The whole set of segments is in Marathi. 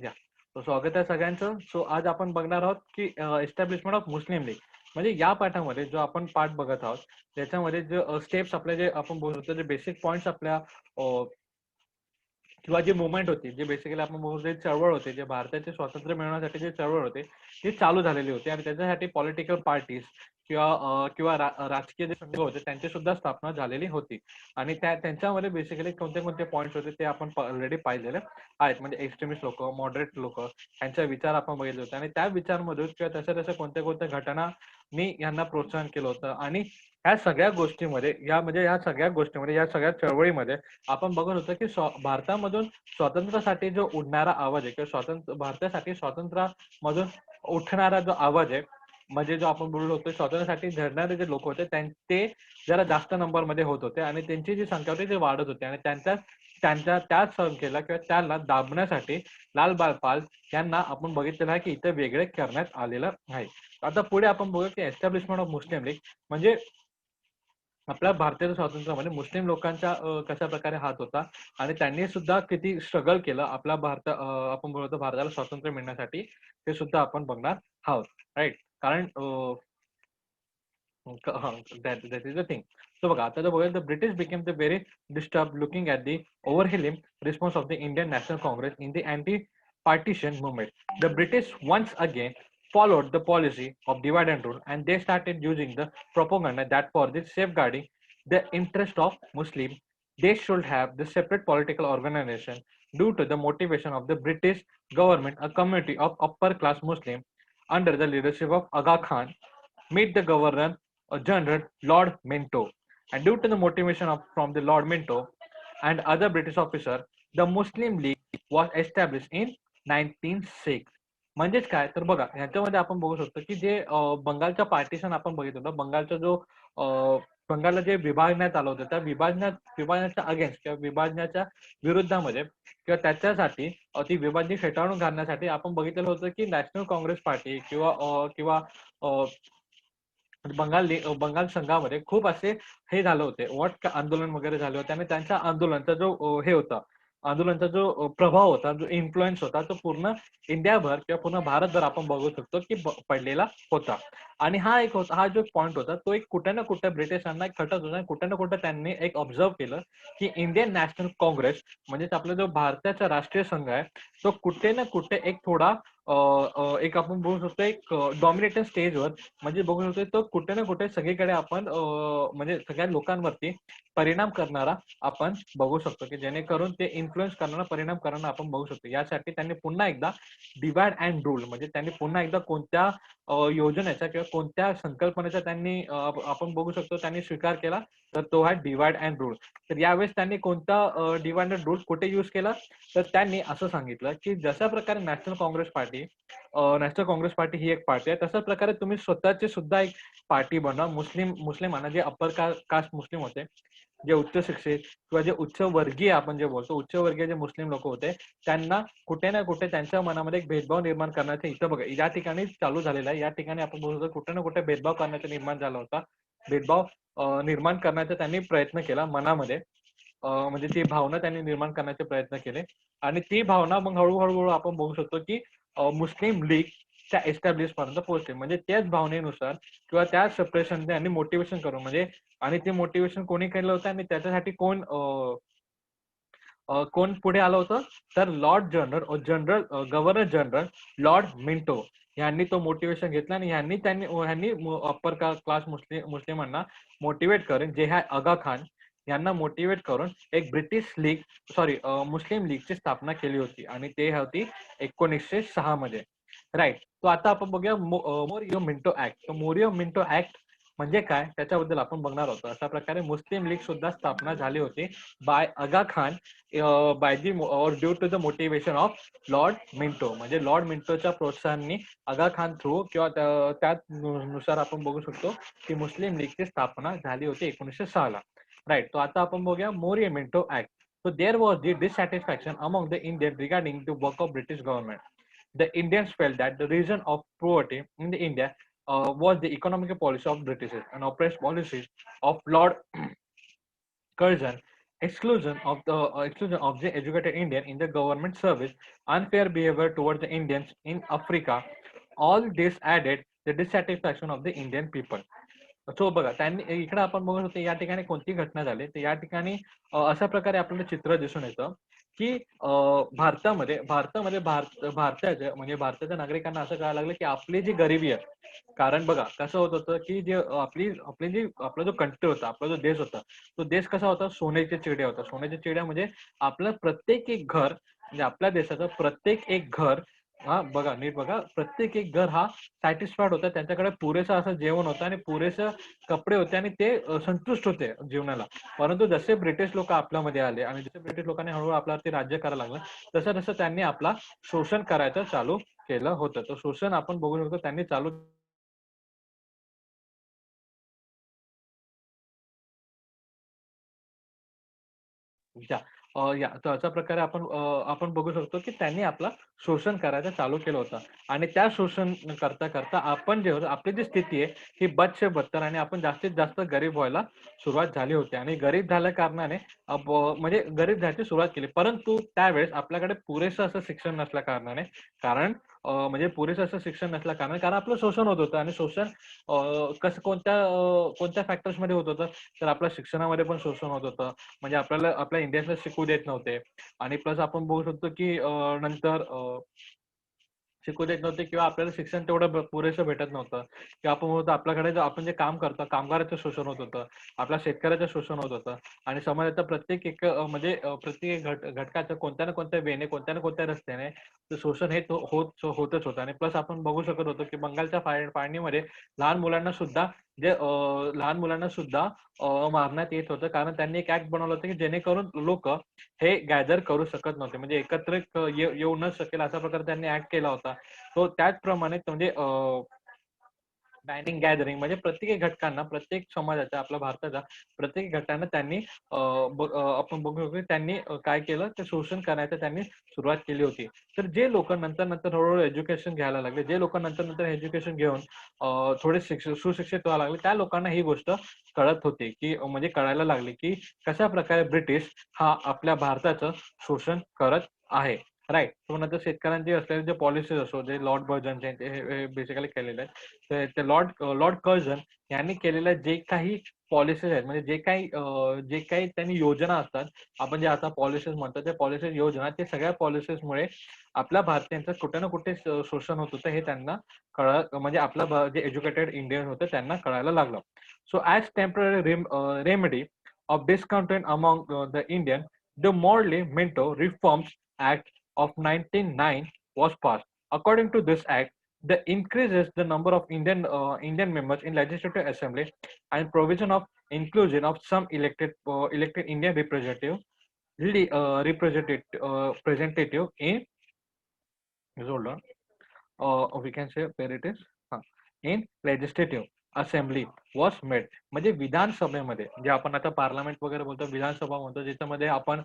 या तो स्वागत आहे सगळ्यांचं. सो आज आपण बघणार आहोत की एस्टॅब्लिशमेंट ऑफ मुस्लिम लीग. म्हणजे या पाठामध्ये जो आपण पाठ बघत आहोत त्याच्यामध्ये जे स्टेप्स आपले जे आपण बोलतो जे बेसिक पॉइंट्स आपल्या किंवा जी मुवमेंट होती, जे बेसिकली आपण बोलतो जे चळवळ होते, जे भारताचे स्वातंत्र्य मिळवण्यासाठी जे चळवळ होते ती चालू झालेली होती आणि त्याच्यासाठी पॉलिटिकल पार्टीज किंवा राजकीय जे संघ होते त्यांची सुद्धा स्थापना झालेली होती. आणि त्यांच्यामध्ये बेसिकली कोणते कोणते पॉईंट्स होते ते आपण ऑलरेडी पाहिलेले आहेत. म्हणजे एक्स्ट्रीमिस्ट लोक, मॉडरेट लोक यांचे विचार आपण बघितले होते आणि त्या विचारमधून किंवा तशा कोणत्या कोणत्या घटनांनी यांना प्रोत्साहन केलं होतं. आणि ह्या सगळ्या गोष्टीमध्ये या सगळ्या चळवळीमध्ये आपण बघत होतो की भारतामधून स्वातंत्र्यासाठी जो उडणारा आवाज आहे किंवा भारतासाठी स्वातंत्र्यामधून उठणारा जो आवाज आहे, म्हणजे जो आपण बोललो होतो स्वातंत्र्यासाठी झडणारे जे लोक होते ते जरा जास्त नंबर मध्ये होत होते आणि त्यांची जी संख्या होती ती वाढत होती. आणि त्यांच्या त्याच संख्येला किंवा त्यांना दाबण्यासाठी लालबाग पाल यांना आपण बघितलेलं आहे की इथे वेगळे करण्यात आलेलं आहे. आता पुढे आपण बघू की एस्टॅब्लिशमेंट ऑफ मुस्लिम लीग म्हणजे आपल्या भारतीय स्वातंत्र्यामध्ये मुस्लिम लोकांच्या कशा प्रकारे हात होता आणि त्यांनी सुद्धा किती स्ट्रगल केलं आपला आपण बोलतो भारताला स्वातंत्र्य मिळण्यासाठी, ते सुद्धा आपण बघणार आहोत. राईट. कारण that is the thing. So बघा आता जर बघायला the British became the very disturbed looking at the overwhelming response of the Indian National Congress in the anti-partition movement. The British once again followed the policy of divide and rule, and they started using the propaganda that for the safeguarding the interest of Muslim, they should have the separate political organization. Due to the motivation of the British government, a community of upper class Muslim under the leadership of Aga Khan meet the governor general Lord Minto. And due to the motivation from the Lord Minto and other British officer, the Muslim League was established in 1906. म्हणजेच काय तर बघा ह्याच्यामध्ये आपण बघू शकतो की जे बंगालच्या पार्टिशन आपण बघितलं होतं, बंगालला जे विभागण्यात आलं होतं त्या विभाजनाच्या अगेन्स्ट किंवा विभाजनाच्या विरुद्धामध्ये किंवा त्याच्यासाठी ती विभाजनी फेटाळून घालण्यासाठी आपण बघितलेलं होतं की नॅशनल काँग्रेस पार्टी किंवा बंगाल संघामध्ये खूप असे हे झाले होते, आंदोलन वगैरे झाले होते आणि त्यांच्या आंदोलनाचा जो प्रभाव होता, जो इन्फ्लुएन्स होता तो पूर्ण इंडियाभर किंवा पूर्ण भारतभर आपण बघू शकतो की पडलेला होता. आणि हा जो पॉइंट होता तो एक कुठे ना कुठे ब्रिटिशांना एक खटत होता. कुठे ना कुठे त्यांनी एक ऑब्झर्व केलं की इंडियन नॅशनल काँग्रेस म्हणजे आपला जो भारताचा राष्ट्रीय संघ आहे तो कुठे ना कुठे एक थोडा एक आपण बोलू शकतो एक डॉमिनेटिंग स्टेजवर म्हणजे बघू शकतो तो कुठे ना कुठे सगळीकडे आपण म्हणजे सगळ्या लोकांवरती परिणाम करणारा आपण बघू शकतो की जेणेकरून ते इन्फ्लुएन्स करणारा परिणाम करणारा आपण बघू शकतो. यासाठी त्यांनी पुन्हा एकदा डिवाइड अँड रूल म्हणजे त्यांनी पुन्हा एकदा कोणत्या योजनेचा किंवा कोणत्या संकल्पनेचा त्यांनी आपण बघू शकतो त्यांनी स्वीकार केला तर तो आहे डिवाइड अँड रूल. तर यावेळेस त्यांनी कोणता डिवाइड अँड रूल कुठे युज केला तर त्यांनी असं सांगितलं की जशा प्रकारे नॅशनल काँग्रेस पार्टी ही एक पार्टी आहे तशाच प्रकारे तुम्ही स्वतःची सुद्धा एक पार्टी बनवा. मुस्लिमांना जे अप्पर कास्ट मुस्लिम होते, जे उच्च शिक्षित किंवा जे उच्च वर्गीय आपण जे बोलतो उच्च वर्गीय जे मुस्लिम लोक होते त्यांना कुठे ना कुठे त्यांच्या मनामध्ये एक भेदभाव निर्माण करण्याचा इथं बघा या ठिकाणी चालू झालेला आहे. या ठिकाणी आपण बोलतो कुठे ना कुठे भेदभाव करण्याचा निर्माण झाला होता. भेदभाव निर्माण करण्याचा त्यांनी प्रयत्न केला मनामध्ये, म्हणजे ती भावना त्यांनी निर्माण करण्याचे प्रयत्न केले आणि ती भावना मग हळूहळू आपण बघू शकतो की मुस्लिम लीगच्या एस्टॅब्लिश पर्यंत पोहोचले. म्हणजे त्याच भावनेनुसार किंवा त्या सप्रेशन आणि मोटिवेशन करून म्हणजे आणि ते मोटिवेशन कोणी केलं होतं आणि त्याच्यासाठी कोण पुढे आलं होतं तर गव्हर्नर जनरल लॉर्ड मिंटो यांनी तो मोटिवेशन घेतला आणि ह्यांनी अप्पर क्लास मुस्लिमांना मोटिवेट करून जे आहे आगा खान यांना मोटिवेट करून एक मुस्लिम लीगची स्थापना केली होती आणि ते होती 1906 मध्ये. राईट. तो आता आपण बघूया मोरियो मिंटो ऍक्ट. तो मोरियो मिंटो ऍक्ट म्हणजे काय त्याच्याबद्दल आपण बघणार होतो. अशा प्रकारे मुस्लिम लीग सुद्धा स्थापना झाली होती by Aga Khan due to the motivation of lord Minto. म्हणजे लॉर्ड मिंटोच्या प्रोत्साहनाने आगा खान थ्रू किंवा त्यानुसार आपण बघू शकतो की मुस्लिम लीगची स्थापना झाली होती 1906 ला. राईट. तो आता आपण बघूया Moreau Minto act. So there was the dissatisfaction among the Indians regarding the work of British government. The Indians felt that the reason of poverty in the India was the economic policy of British and oppressed policies of Lord Curzon exclusion of the educated Indian in the government service, unfair behavior towards the Indians in Africa, all this added the dissatisfaction of the Indian people. So बघा त्यांनी इकडे आपण बघत होतो या ठिकाणी कोणती घटना झाली तर या ठिकाणी अशा प्रकारे आपल्याला चित्र दिसून येतं की भारताच्या म्हणजे भारताच्या नागरिकांना असं कळायला लागलं की आपली जी गरिबी आहे कारण बघा कसं होत होतं की जे आपली जी आपला जो कंट्री होता आपला जो देश होता तो देश कसा होता सोन्याच्या चिड्या होता सोन्याच्या चिड्या म्हणजे आपलं प्रत्येक एक घर म्हणजे आपल्या देशाचं प्रत्येक एक घर हा बघा नीट बघा प्रत्येक एक घर हा सॅटिस्फाईड होता त्यांच्याकडे पुरेसं असं जेवण होतं आणि पुरेसं कपडे होते आणि ते संतुष्ट होते जीवनाला परंतु जसे ब्रिटिश लोक आपल्यामध्ये आले आणि जसे ब्रिटिश लोकांनी हळूहळू आपल्यावरती राज्य करायला लागलं तसं तसं त्यांनी आपला शोषण करायचं चालू केलं होतं तर शोषण आपण बघू शकतो त्यांनी चालू या तर अशा प्रकारे आपण बघू शकतो की त्यांनी आपला शोषण करायचं चालू केलं होतं आणि त्या शोषण करता करता आपण जे होतं आपली जी स्थिती आहे ही बदशे बदतर आणि आपण जास्तीत जास्त गरीब व्हायला सुरुवात झाली होती आणि गरीब झाल्या कारणाने म्हणजे गरीब झाल्याची सुरुवात केली परंतु त्यावेळेस आपल्याकडे पुरेसं असं शिक्षण नसल्या कारणाने कारण म्हणजे पुरेसं असं शिक्षण नसल्या कारणाने कारण आपलं शोषण होत होतं आणि शोषण कसं कोणत्या फॅक्टर्स मध्ये होत होतं तर आपल्या शिक्षणामध्ये पण शोषण होत होतं म्हणजे आपल्याला आपल्या इंडियन्सला शिकू देत नव्हते आणि प्लस आपण बघू शकतो की नंतर शिकू देत नव्हते किंवा आपल्याला शिक्षण तेवढं पुरेसं भेटत नव्हतं किंवा आपण म्हणतो आपल्याकडे आपण जे काम करतो कामगाराचं शोषण होत होतं आपल्या शेतकऱ्याचं शोषण होत होतं आणि समाजाच्या प्रत्येक एक म्हणजे प्रत्येक घटकाचं कोणत्या ना कोणत्या वेने कोणत्या ना कोणत्या रस्त्याने ते शोषण हे होतच होतं आणि प्लस आपण बघू शकत होतो की बंगालच्या फाळणीमध्ये लहान मुलांना सुद्धा जे लहान मुलांना सुद्धा मारण्यात येत होतं कारण त्यांनी एक ऍक्ट बनवलं होतं की जेणेकरून लोक हे गॅदर करू शकत नव्हते म्हणजे एकत्र येऊ न शकेल अशा प्रकारे त्यांनी ऍक्ट केला होता तो त्याचप्रमाणे म्हणजे बँडिंग गॅदरिंग म्हणजे प्रत्येक घटकांना प्रत्येक समाजाच्या आपल्या भारताच्या प्रत्येक घटकांना त्यांनी आपण बघू शकतो त्यांनी काय केलं ते शोषण करण्याचं त्यांनी सुरुवात केली होती तर जे लोक नंतर नंतर हळूहळू एज्युकेशन घ्यायला लागले जे लोक नंतर नंतर एज्युकेशन घेऊन थोडे सुशिक्षित व्हायला लागले त्या लोकांना ही गोष्ट कळत होती की म्हणजे कळायला लागली की कशा प्रकारे ब्रिटिश हा आपल्या भारताचं शोषण करत आहे राईट तो नंतर शेतकऱ्यांचे असलेले जे पॉलिसीज असो जे लॉर्ड बर्जन हे बेसिकली केलेले आहेत ते लॉर्ड कर्झन यांनी केलेल्या जे काही पॉलिसीज आहेत म्हणजे जे काही त्यांनी योजना असतात आपण जे आता पॉलिसीज म्हणतो ते पॉलिसीज योजना ते सगळ्या पॉलिसीजमुळे आपल्या भारतीयांचं कुठे ना कुठे शोषण होत होतं हे त्यांना म्हणजे आपलं जे एज्युकेटेड इंडियन होते त्यांना कळायला लागलं so as temporary remedy of discontent among the Indian, the Morley Minto Reforms Act of 1909 was passed. According to this act, the increases the number of Indian members in legislative assembly and provision of inclusion of some elected Indian representative in hold on, we can say where it is in legislative assembly was made म्हणजे विधानसभेमध्ये जे आपण आता पार्लमेंट वगैरे बोलतो विधानसभा म्हणतो ज्याच्यामध्ये आपण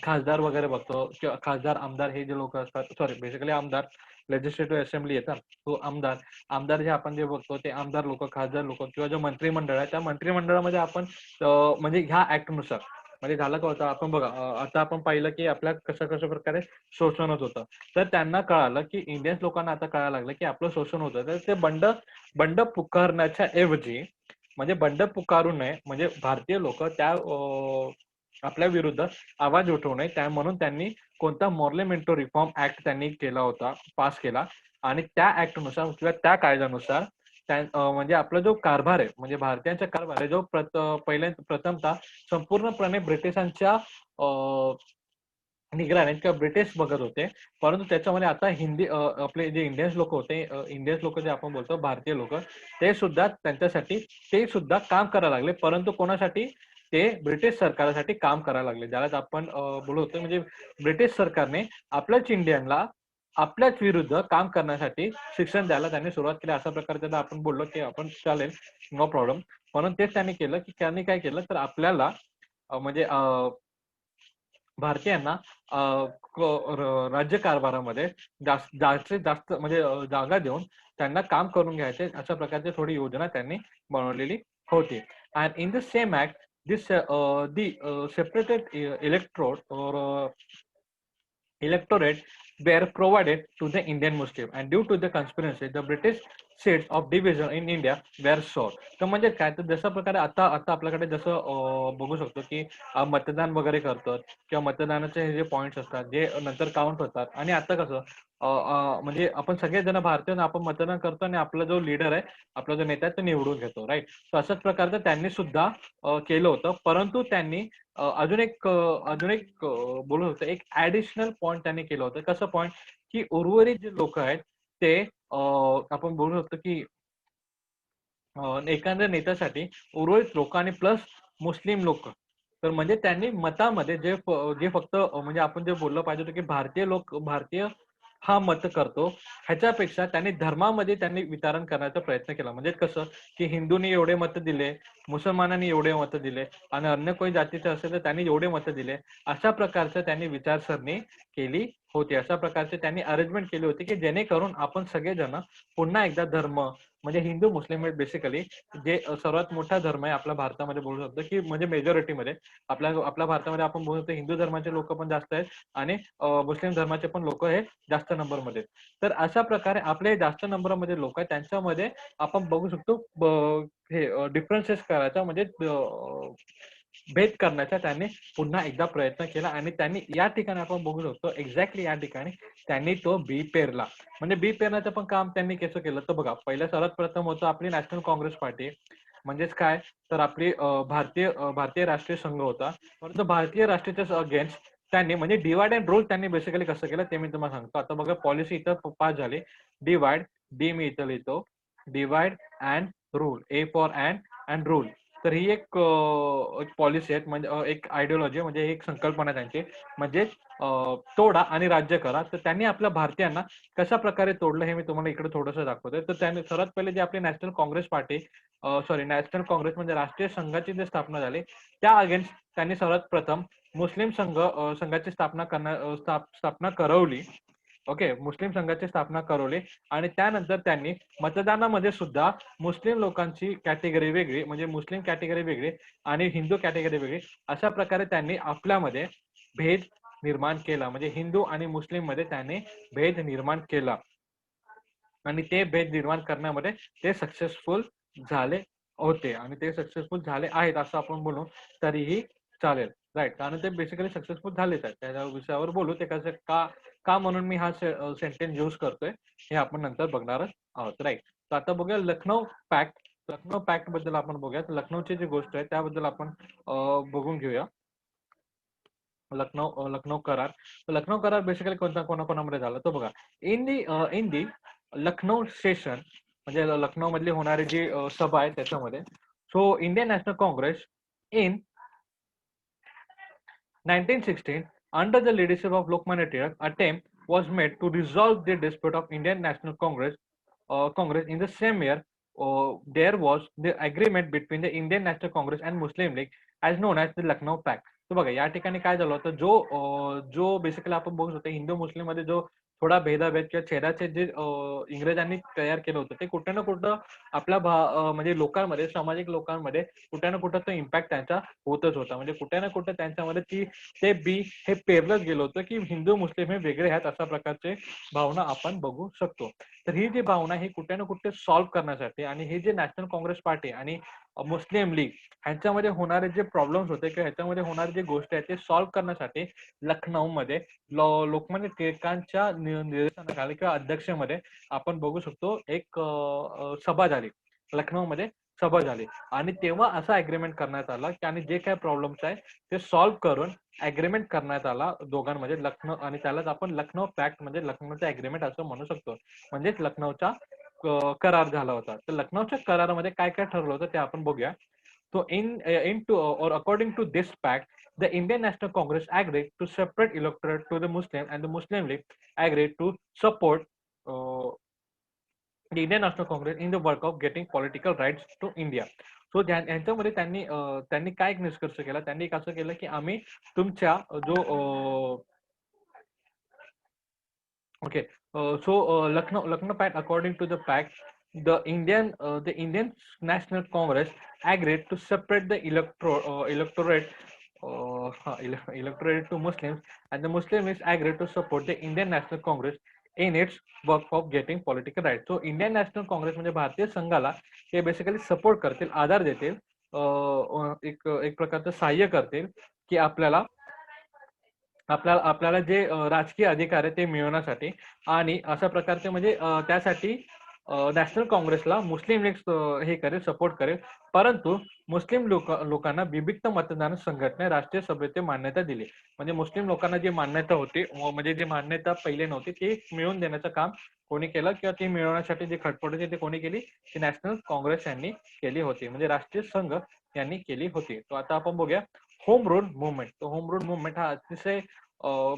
खासदार वगैरे बघतो किंवा खासदार आमदार हे जे लोक असतात सॉरी बेसिकली आमदार लेजिस्लेटिव्ह असेंब्ली येतात तो आमदार जे आपण जे बघतो ते आमदार लोक खासदार लोक किंवा जो मंत्रिमंडळ आहे त्या मंत्रिमंडळामध्ये आपण म्हणजे ह्या ऍक्टनुसार म्हणजे झालं का होतं आपण बघा आता आपण पाहिलं की आपल्या कशा प्रकारे शोषण होत होतं तर त्यांना कळालं की इंडियन्स लोकांना आता कळायला लागलं की आपलं शोषण होतं तर ते बंड पुकारण्याच्या ऐवजी म्हणजे बंड पुकारू नये म्हणजे भारतीय लोक त्या आपल्या विरुद्ध आवाज उठवू नये त्या म्हणून त्यांनी कोणता मॉर्लेमेंटो रिफॉर्म ऍक्ट त्यांनी केला होता पास केला आणि त्या ऍक्टनुसार किंवा त्या कायद्यानुसार म्हणजे आपला जो कारभार आहे म्हणजे भारतीयांचा कारभार आहे जो प्रथमतः संपूर्णपणे ब्रिटिशांच्या निगराणीत किंवा ब्रिटिश बघत होते परंतु त्याच्यामध्ये आता हिंदी आपले जे इंडियन्स लोक होते इंडियन्स लोक जे आपण बोलतो भारतीय लोक ते सुद्धा त्यांच्यासाठी ते सुद्धा काम करायला लागले परंतु कोणासाठी ते ब्रिटिश सरकारसाठी काम करायला लागले ज्याला आपण बोलत होतो म्हणजे ब्रिटिश सरकारने आपल्याच इंडियनला आपल्याच विरुद्ध काम करण्यासाठी शिक्षण द्यायला त्यांनी सुरुवात केली अशा प्रकारे त्याला आपण बोललो की आपण चालेल नो प्रॉब्लेम म्हणून तेच त्यांनी केलं की त्यांनी काय केलं तर आपल्याला म्हणजे भारतीयांना राज्यकारभारामध्ये जास्तीत जास्त म्हणजे जागा देऊन त्यांना काम करून घ्यायचे अशा प्रकारची थोडी योजना त्यांनी बनवलेली होती and in the same act the separated electrode or electorate were provided to the Indian Muslim, and due to the conspiracy the British seats of division in India were sought. तर म्हणजे काय, तर जशा प्रकारे आता आता आपल्याकडे जसं बघू शकतो की मतदान वगैरे करतात किंवा मतदानाचे हे जे पॉईंट्स असतात जे नंतर काउंट होतात, आणि आता कसं म्हणजे आपण सगळेजण भारतीय आपण मतदान करतो आणि आपला जो लीडर आहे, आपला जो नेता आहे तो निवडून घेतो, राईट. तर अशाच प्रकारचं त्यांनी सुद्धा केलं होतं, परंतु त्यांनी अजून एक बोलू शकतो, एक ऍडिशनल पॉईंट त्यांनी केलं होतं. कसं पॉईंट, की उर्वरित जे लोक आहेत ते आपण बोलू शकतो की एखाद्या नेत्यासाठी उर्वरित लोक आणि प्लस मुस्लिम लोक, तर म्हणजे त्यांनी मतामध्ये जे फक्त म्हणजे आपण जे बोललं पाहिजे होतं की भारतीय हा मत करतो, ह्याच्यापेक्षा त्यांनी धर्मामध्ये त्यांनी वितरण करण्याचा प्रयत्न केला. म्हणजे कसं, की हिंदूंनी एवढे मत दिले, मुसलमानांनी एवढे मत दिले, आणि अन्य कोणी जातीचे असेल तर त्यांनी एवढे मत दिले, अशा प्रकारचं त्यांनी विचारसरणी केली होती. अशा प्रकारचे त्यांनी अरेंजमेंट केली होती की जेणेकरून आपण सगळेजण पुन्हा एकदा धर्म, म्हणजे हिंदू मुस्लिम बेसिकली जे सर्वात मोठा धर्म आहे आपल्या भारतामध्ये बोलू शकतो, की म्हणजे मेजॉरिटीमध्ये आपल्या भारतामध्ये आपण बोलू शकतो हिंदू धर्माचे लोक पण जास्त आहेत आणि मुस्लिम धर्माचे पण लोक हे जास्त नंबरमध्ये. तर अशा प्रकारे आपले जास्त नंबरमध्ये लोक आहेत त्यांच्यामध्ये आपण बघू शकतो हे डिफरन्सेस करायचा, म्हणजे भेद करण्याचा त्यांनी पुन्हा एकदा प्रयत्न केला, आणि त्यांनी या ठिकाणी आपण बघू शकतो एक्झॅक्टली या ठिकाणी त्यांनी तो बी पेरला. म्हणजे बी पेरण्याचं पण काम त्यांनी कसं केलं, तर बघा, पहिलं सर्वात प्रथम होतं आपली नॅशनल काँग्रेस पार्टी, म्हणजेच काय, तर आपली भारतीय राष्ट्रीय संघ होता. परंतु भारतीय राष्ट्रीयच्या अगेन्स्ट त्यांनी म्हणजे डिवाइड अँड रूल त्यांनी बेसिकली कसं केलं ते मी तुम्हाला सांगतो. आता बघा, पॉलिसी इथं पास झाली, डिवाइड, डी मी इथं लिहितो, divide and rule, A for and rule. तर ही एक पॉलिसी आहे, म्हणजे एक आयडिओलॉजी, म्हणजे एक संकल्पना त्यांची, म्हणजे तोडा आणि राज्य करा. तर त्यांनी आपल्या भारतीयांना कशा प्रकारे तोडलं हे मी तुम्हाला इकडे थोडंसं दाखवतोय. तर त्यांनी सर्वात पहिले जे आपली national Congress party, national Congress म्हणजे राष्ट्रीय संघाची जी स्थापना झाली, त्या अगेन्स्ट त्यांनी सर्वात प्रथम मुस्लिम संघाची स्थापना करवली. ओके, मुस्लिम संघाची स्थापना करवली, आणि त्यानंतर त्यांनी मतदानामध्ये सुद्धा मुस्लिम लोकांची कॅटेगरी वेगळी, म्हणजे मुस्लिम कॅटेगरी वेगळी आणि हिंदू कॅटेगरी वेगळी, अशा प्रकारे त्यांनी आपल्यामध्ये भेद निर्माण केला. म्हणजे हिंदू आणि मुस्लिम मध्ये त्यांनी भेद निर्माण केला, आणि ते भेद निर्माण करण्यामध्ये ते सक्सेसफुल झाले होते, आणि ते सक्सेसफुल झाले आहेत असं आपण बोलू तरीही चालेल, राईट. कारण ते बेसिकली सक्सेसफुल झालेच आहेत. त्या विषयावर बोलू, ते कसं का म्हणून मी हा सेंटेन्स यूज करतोय हे आपण नंतर बघणारच आहोत, राईट. तर आता बघूया लखनौ पॅक्ट. लखनौ पॅक्ट बद्दल आपण बघूया. लखनौची जी गोष्ट आहे त्याबद्दल आपण बघून घेऊया. लखनौ करार. तर लखनौ करार बेसिकली कोणाकोणामध्ये झाला तो बघा. इन दी लखनौ सेशन, म्हणजे लखनौ मधली होणारी जी सभा आहे त्याच्यामध्ये, so Indian national Congress in 1916 under the leadership of Lokmanya Tilak, attempt was made to resolve the dispute of Indian National Congress in the same year. There was the agreement between the Indian National Congress and Muslim League as known as the Lucknow Pact. तर बघा, या ठिकाणी काय झालं होतं, जो बेसिकली आपण बघू शकतो हिंदू मुस्लिम मध्ये जो थोडा भेदाभेद किंवा छेदाछेद जे इंग्रजांनी तयार केलं होतं, ते कुठं ना कुठं आपल्या म्हणजे लोकांमध्ये, सामाजिक लोकांमध्ये कुठे ना कुठं तो इम्पॅक्ट त्यांचा होतच होता. म्हणजे कुठे ना कुठे त्यांच्यामध्ये ते बी हे पेरलंच गेलं होतं की हिंदू मुस्लिम हे वेगळे आहेत, अशा प्रकारचे भावना आपण बघू शकतो. तर ही जी भावना ही कुठे ना कुठे सॉल्व्ह करण्यासाठी, आणि हे जे नॅशनल काँग्रेस पार्टी आणि मुस्लिम लीग ह्यांच्यामध्ये होणारे जे प्रॉब्लेम्स होते किंवा ह्याच्यामध्ये होणारे जे गोष्टी आहेत ते सॉल्व्ह करण्यासाठी लखनौ मध्ये लोकमान्य टिळकांच्या निर्देशनाखाली किंवा अध्यक्षतेमध्ये आपण बघू शकतो एक सभा झाली, लखनौ मध्ये सभा झाली, आणि तेव्हा असा अग्रीमेंट करण्यात आला की आणि जे काही प्रॉब्लेम्स आहे ते सॉल्व्ह करून अग्रीमेंट करण्यात आला दोघांमध्ये, लखनौ, आणि त्यालाच आपण लखनौ पॅक्ट म्हणजे लखनौचा अग्रीमेंट असं म्हणू शकतो. म्हणजेच लखनौचा करार झाला होता. तर लखनौच्या करारामध्ये काय काय ठरलं होतं ते आपण बघूया. So according to this pact, the Indian National Congress agreed to separate electorate to the Muslim, and the Muslim League agreed to support uh, the Indian National Congress in the work of getting political rights to India. So यांच्यामध्ये त्यांनी काय एक निष्कर्ष केला, त्यांनी एक असं केलं की आम्ही तुमच्या जो okay, so Lucknow Pact, according to the pact, the Indian National Congress agreed to separate the electorate to Muslims, and the Muslims agreed to support the Indian National Congress in its work of getting political rights. So Indian national Congress म्हणजे भारतीय संघाला हे बेसिकली सपोर्ट करतील, आधार देतील, एक एक प्रकारचं सहाय्य करतील की आपल्याला आपल्याला आपल्याला जे राजकीय अधिकार आहे ते मिळवण्यासाठी. आणि अशा प्रकारचे म्हणजे त्यासाठी नॅशनल काँग्रेसला मुस्लिम लीग हे करेल, सपोर्ट करेल. परंतु मुस्लिम लोकांना विभक्त मतदान संघटने राष्ट्रीय सभेची मान्यता दिली. म्हणजे मुस्लिम लोकांना जी मान्यता होती, म्हणजे जी मान्यता पहिले नव्हती, ती मिळवून देण्याचं काम कोणी केलं किंवा ती मिळवण्यासाठी जी खटपट होती ते कोणी केली? ती नॅशनल काँग्रेस यांनी केली होती, म्हणजे राष्ट्रीय संघ यांनी केली होती. तो आता आपण बघूया होम रूल मुवमेंट. तो होम रूल मुवमेंट हा अतिशय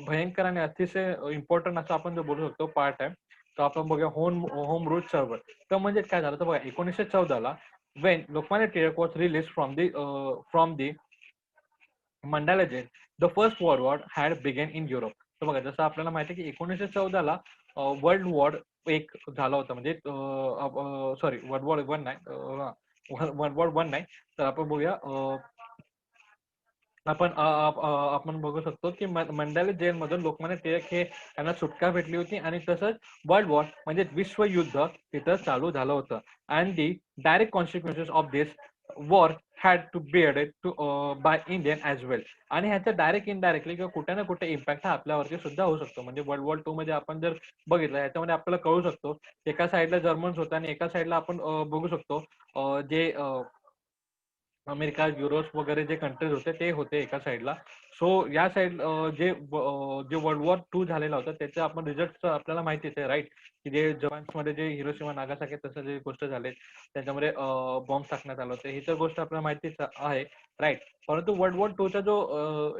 भयंकर आणि अतिशय इम्पॉर्टंट असं आपण जो बोलू शकतो पार्ट आहे. तर आपण बघूया होम रूल चळवळ. तर म्हणजे काय झालं तर बघा 1914ला when Lokmanya Tilak was release from the Mandalay jail, the first world war had begun in Europe. तर बघा जसं आपल्याला माहिती आहे की 1914ला वर्ल्ड वॉर एक झाला होता, म्हणजे सॉरी वर्ल्ड वॉर वन नाही, वर्ल्ड वॉर वन नाही. तर आपण बघूया आपण बघू शकतो की मंडाले जेलमधून लोकमान्य टिळक हे यांना सुटका भेटली होती, आणि तसंच वर्ल्ड वॉर म्हणजे विश्वयुद्ध तिथं चालू झालं होतं. And the direct consequences of this war had to beared to by Indian as well. आणि ह्याचा डायरेक्ट इनडायरेक्टली किंवा कुठे ना कुठे इम्पॅक्ट हा आपल्यावरती सुद्धा होऊ शकतो. म्हणजे वर्ल्ड वॉर टू मध्ये आपण जर बघितलं ह्याच्यामध्ये आपल्याला कळू शकतो एका साईडला जर्मन्स होता आणि एका साईडला आपण बघू शकतो जे अमेरिका, युरोप वगैरे जे कंट्रीज होते ते होते एका साईडला. सो या साईड जे वर्ल्ड वॉर टू झालेला होता त्याचे आपण रिझल्ट आपल्याला माहितीच आहे, राईट? की जे जपानमध्ये जे हिरोशिमा नागासाकी तसं जे गोष्ट झाले त्याच्यामध्ये बॉम्ब टाकण्यात आलं होतं, ही तर गोष्ट आपल्याला माहितीच आहे, राईट? परंतु वर्ल्ड वॉर टूचा जो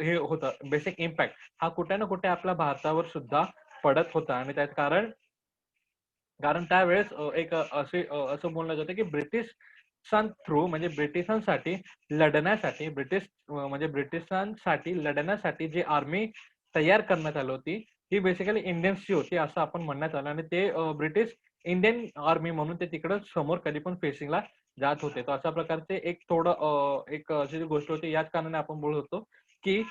हे होता बेसिक इम्पॅक्ट हा कुठे ना कुठे आपल्या भारतावर सुद्धा पडत होता. आणि त्यात कारण कारण त्यावेळेस असं बोललं जातं की थ्रू म्हणजे ब्रिटिशांसाठी लढण्यासाठी जी आर्मी तयार करण्यात आली होती ही बेसिकली इंडियन्सची होती असं आपण म्हणण्यात आलं. आणि ते ब्रिटिश इंडियन आर्मी म्हणून ते तिकडं समोर कधी पण फेसिंगला जात होते. तर अशा प्रकारचे एक थोडं एक अशी जी गोष्ट होती, याच कारणाने आपण बोलत होतो की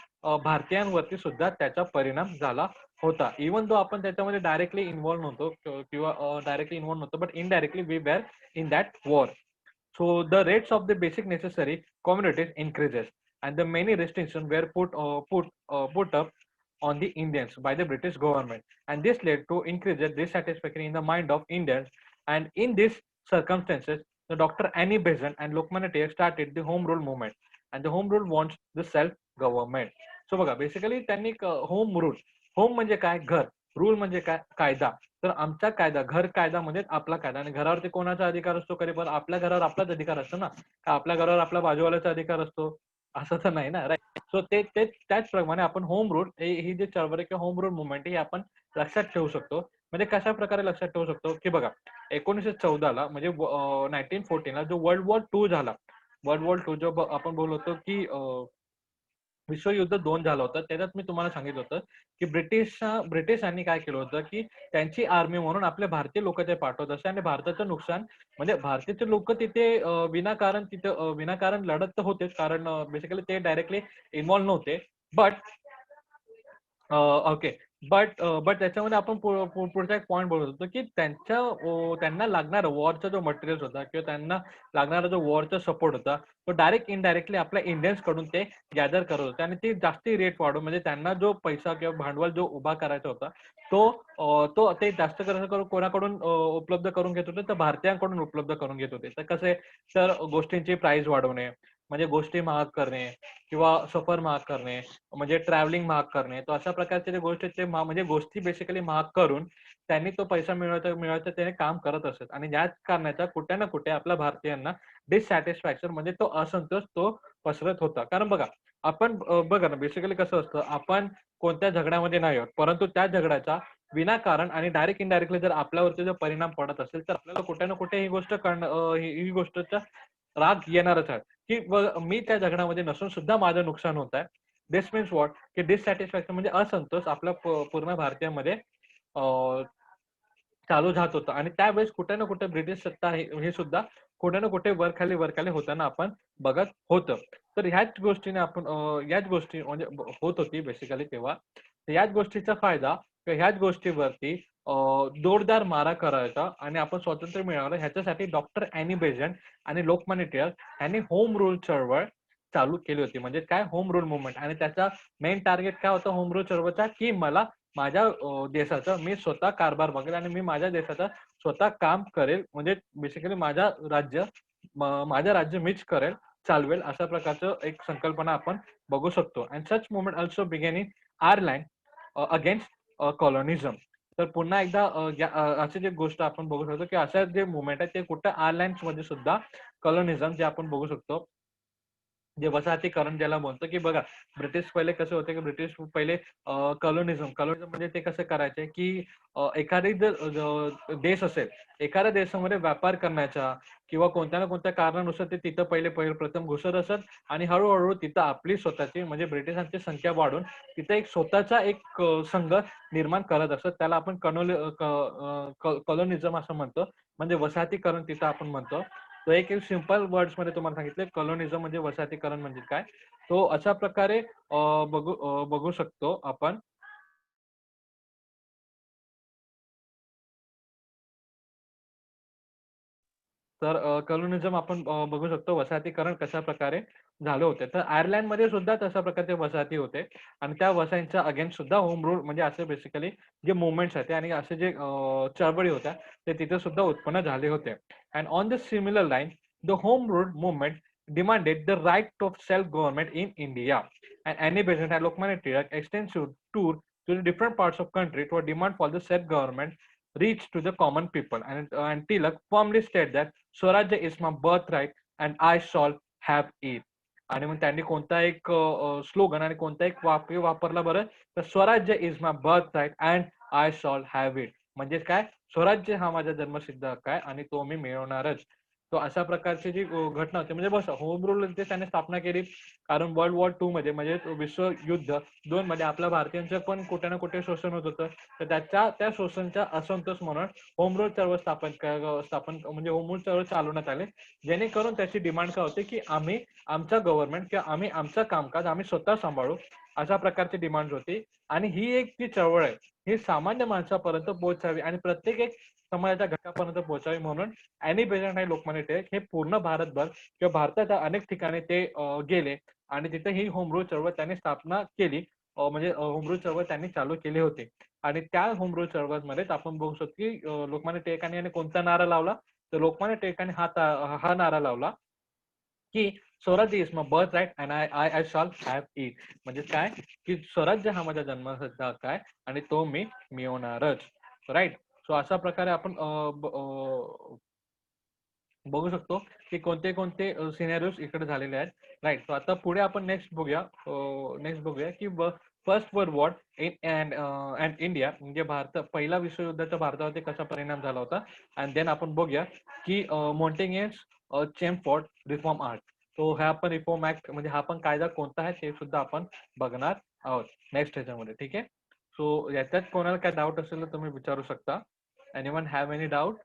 भारतीयांवरती सुद्धा त्याचा परिणाम झाला होता. इवन दो आपण त्याच्यामध्ये डायरेक्टली इन्व्हॉल्व नव्हतो किंवा डायरेक्टली इन्व्हॉल्व नव्हतो, but indirectly we were in that war. So the rates of the basic necessary commodities increases, and the many restrictions were put up on the Indians by the British government, and this led to increased dissatisfaction in the mind of Indians. And in these circumstances, the Dr. Annie Besant and Lokmanya Tilak started the Home Rule movement, and the Home Rule wants the self government. So बघा बेसिकली त्यांनी होम रूल, होम म्हणजे काय? घर. रूल म्हणजे काय? कायदा. तर आमचा कायदा, घर कायदा म्हणजे आपला कायदा. आणि घरावरती कोणाचा अधिकार असतो? कधी पण आपल्या घरावर आपलाच अधिकार असतो ना, का आपल्या घरावर आपल्या बाजूवाल्याचा अधिकार असतो? असं तर नाही ना, राईट? सो ते त्याचप्रमाणे आपण होम रूल ही जी चळवळ किंवा होम रूल मुवमेंट ही आपण लक्षात ठेवू शकतो. म्हणजे कशा प्रकारे लक्षात ठेवू शकतो की बघा 1914ला म्हणजे 1914ला जो वर्ल्ड वॉर टू झाला, वर्ल्ड वॉर टू जो आपण बोलतो की विश्वयुद्ध 2 झालं होतं. त्याच्यात मी तुम्हाला सांगितलं होतं की ब्रिटिशांनी काय केलं होतं की त्यांची आर्मी म्हणून आपले भारतीय लोक ते पाठवत असते, आणि भारताचं नुकसान म्हणजे भारताचे लोक तिथे विनाकारण लढत तर होतेच, कारण बेसिकली ते डायरेक्टली इन्व्हॉल्व नव्हते. But okay. बट त्याच्यामध्ये आपण पुढचा एक पॉईंट बोलत होतो की त्यांना लागणारा वॉरचा जो मटेरियल होता किंवा त्यांना लागणारा जो वॉरचा सपोर्ट होता तो डायरेक्ट इनडायरेक्टली आपल्या इंडियन्स कडून ते गॅदर करत होते. आणि ते जास्ती रेट वाढवून म्हणजे त्यांना जो पैसा किंवा भांडवल जो उभा करायचा होता तो ते जास्त करून कोणाकडून उपलब्ध करून घेत होते? तर भारतीयांकडून उपलब्ध करून घेत होते. तर कसे? तर गोष्टींची प्राइस वाढवणे, म्हणजे गोष्टी महाग करणे किंवा सफर महाग करणे, म्हणजे ट्रॅव्हलिंग महाग करणे. तर अशा प्रकारचे जे गोष्टी ते म्हणजे गोष्टी बेसिकली महाग करून त्यांनी तो पैसा मिळवायचा त्याने काम करत असत. आणि याच कारणाचा कुठे ना कुठे आपल्या भारतीयांना डिससॅटिस्फॅक्शन म्हणजे तो असंतोष तो पसरत होता. कारण बघा आपण बघा ना बेसिकली कसं असतं, आपण कोणत्या झगड्यामध्ये नाही आहोत, परंतु त्या झगड्याचा विनाकारण आणि डायरेक्ट इनडायरेक्टली जर आपल्यावरती जर परिणाम पडत असेल तर आपल्याला कुठे ना कुठे ही गोष्ट ही गोष्टचा राग येणारच आहे की मी त्या झगड्यामध्ये नसून सुद्धा माझं नुकसान होत आहे. दिस मीन्स वॉट की डिससॅटिस्फॅक्शन म्हणजे असंतोष आपल्या पूर्ण भारतीयामध्ये चालू राहत होतं आणि त्यावेळेस कुठे ना कुठे ब्रिटिश सत्ता हे सुद्धा कुठे ना कुठे वर खाली होताना आपण बघत होतं. तर ह्याच गोष्टीने आपण ह्याच गोष्टी म्हणजे होत होती बेसिकली तेव्हा. तर ह्याच गोष्टीचा फायदा किंवा ह्याच गोष्टीवरती अ, जोरदार मारा करायचा आणि आपण स्वातंत्र्य मिळवलं ह्याच्यासाठी डॉक्टर अॅनी बेझंट आणि लोकमान्य टिळक यांनी होम रूल चळवळ चालू केली होती. म्हणजे काय होम रूल मूव्हमेंट आणि त्याचा मेन टार्गेट काय होतं होम रूल चळवळचा की मला माझ्या देशाचा मी स्वतः कारभार बघेल आणि मी माझ्या देशाचं स्वतः काम करेल. म्हणजे बेसिकली माझं राज्य मीच करेल, चालवेल अशा प्रकारचं एक संकल्पना आपण बघू शकतो. And such movement also began in Ireland against colonism. तर पुन्हा एकदा अशी जी गोष्ट आपण बघू शकतो, की अशा जे मूव्हमेंट आहेत ते कुठं आयर्लंडमध्ये सुद्धा कॉलोनिझम जे आपण बघू शकतो. जे वसाहतीकरण ज्याला म्हणतो, की बघा ब्रिटिश पहिले कसे होते, की ब्रिटिश पहिले कॉलोनिझम म्हणजे ते कसं करायचे, की एखादी जर देश असेल, एखाद्या देशामध्ये व्यापार करण्याचा किंवा कोणत्या ना कोणत्या कारणानुसार ते तिथं पहिले प्रथम घुसत असत आणि हळू तिथं आपली स्वतःची म्हणजे ब्रिटिशांची संख्या वाढून तिथं एक स्वतःचा एक संघ निर्माण करत असत. त्याला आपण कॉलोनिझम असं म्हणतो. म्हणजे वसाहतीकरण तिथं आपण म्हणतो. तो एक सिंपल वर्ड्स मध्ये तुम्हाला सांगितले कॉलोनिझम म्हणजे वसाहतीकरण म्हणजे काय. तो अशा प्रकारे बघू शकतो आपण. तर कम्युनिझम आपण बघू शकतो वसाहतीकरण कशा प्रकारे झाले होते. तर आयर्लंडमध्ये सुद्धा तशा प्रकारचे वसाहती होते आणि त्या वसाहतींच्या अगेन्स्ट सुद्धा होम रूल म्हणजे असे बेसिकली जे मुवमेंट्स आहेत आणि असे जे चळवळी होत्या ते तिथे सुद्धा उत्पन्न झाले होते. And on the similar line the home rule movement demanded the right of self-government in India. And Annie Besant and Lokmanya Tilak extensive tour to the different parts of country to a demand for the self-government reached to the common people. And Tilak firmly stated that swarajya is my birth right and I shall have it. आणि मग त्यांनी कोणता एक स्लोगन आणि कोणता एक वाक्य वापरला बरं, तर swarajya is my birth right and I shall have it. म्हणजे काय, स्वराज्य हा माझा जन्मसिद्ध हक्क आहे आणि तो मी मिळवणारच. तो अशा प्रकारची जी घटना होती म्हणजे बस होम रूल त्याने स्थापना केली. कारण वर्ल्ड वॉर टू मध्ये म्हणजे विश्वयुद्ध 2 मध्ये आपल्या भारतीयांचं पण कुठे ना कुठे शोषण होत होतं. तर त्या शोषणचा असंतोष म्हणून होम रूल चळवळ स्थापन म्हणजे होम रूल चळवळ चालवण्यात आले. जेणेकरून त्याची डिमांड काय होते, की आम्ही आमचा गव्हर्नमेंट किंवा आम्ही आमचं कामकाज आम्ही स्वतः सांभाळू अशा प्रकारची डिमांड होती. आणि ही एक जी चळवळ आहे ही सामान्य माणसापर्यंत पोहोचावी आणि प्रत्येक एक समाजाच्या घटकापर्यंत पोहोचावी म्हणून अॅनी बेझंट आणि लोकमान्य टिळक हे पूर्ण भारतभर किंवा भारताच्या अनेक ठिकाणी ते गेले आणि तिथे ही होम रूल चळवळ त्यांनी स्थापना केली. म्हणजे होम रूल चळवळ त्यांनी चालू केली होती. आणि त्या होम रूल चळवळमध्येच आपण बघू शकतो, की लोकमान्य टिळकांनी याने कोणता नारा लावला, तर लोकमान्य टिळकांनी हा नारा लावला, की swarajya is my birth right and I I I shall have it. म्हणजे काय, की स्वराज्य हा माझा जन्मसिद्ध हक्क आहे आणि तो मी मिळवणारच. राईट. सो अशा प्रकारे आपण बघू शकतो, की कोणते कोणते सिनेरियोज इकडे झालेले आहेत. राईट. सो आता पुढे आपण नेक्स्ट बघूया की first world war in and India म्हणजे पहिला विश्वयुद्धाचा भारतावरती कसा परिणाम झाला होता. आणि देन आपण बघूया की मॉन्टेग्नेस चेम्फोर्ड रिफॉर्म ऍक्ट. तो हा पण रिफॉर्म ऍक्ट म्हणजे हा पण कायदा कोणता आहे ते सुद्धा आपण बघणार आहोत नेक्स्ट ह्याच्यामध्ये. ठीक आहे. सो याच्यात कोणाला काय डाऊट असेल तर तुम्ही विचारू शकता. Anyone have any doubt?